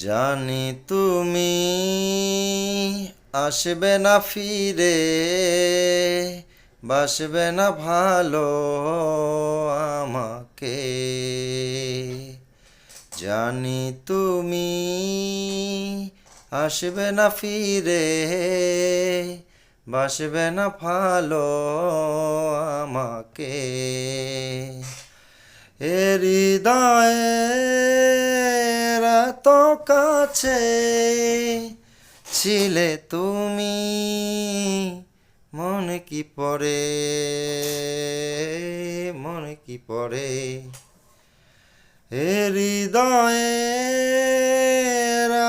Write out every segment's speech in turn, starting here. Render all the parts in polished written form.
জানি তুমি আসবে না ফিরে, বাসবে না ভালো আমাকে। জানি তুমি আসবে না ফিরে, বাসবে না ভালো আমাকে। এ হৃদয়ের এত কাছে ছিলে তুমি, মনে কি পড়ে, মনে কি পড়ে। এ হৃদয়ের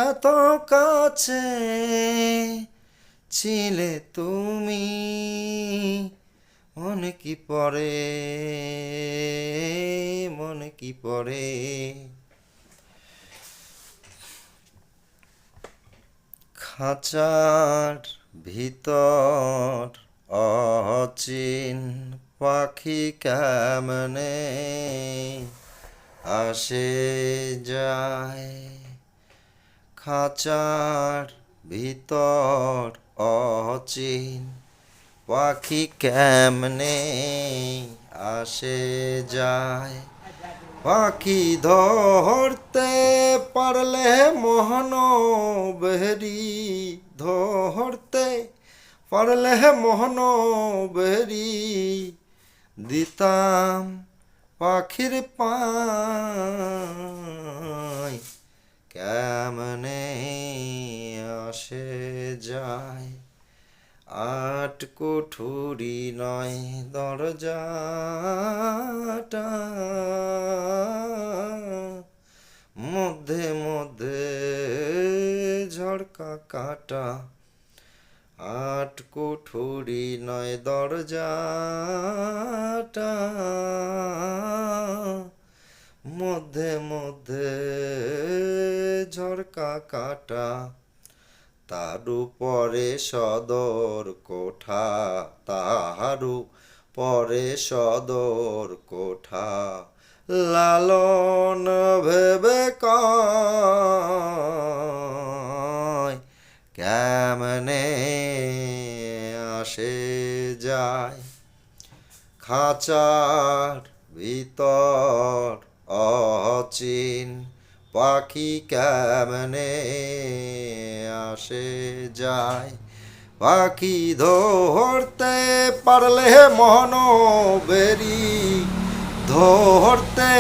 এত কাছে ছিলে তুমি, মনে কি পড়ে, মনে কি পড়ে। খাঁচার ভিতর অচিন পাখি কেমনে আসে যায়। খাঁচার ভিতর অচিন পাখি কেমনে আসে যায়। পাখি ধরতে পারলে মোহন বেহরি, ধরতে পারলে মোহন বেহরি, দিতাম পাখির পায় কেমনে আসে যায়। আট কুঠুরি নয় দরজাটা, মধ্যে মধ্যে ঝড়কা কাটা। আট কুঠুরি নয় দরজাটা, মধ্যে মধ্যে ঝড়কা কাটা। তার উপরে সদর কোঠা, তাহার পরে সদর কোঠা। লালন ভেবে কয় কেমনে আসে যায়। খাঁচার ভিতর অচিন পাখি কেমনে আসে যায়। পাখি ধরতে পারলে মন বেরি, ধরতে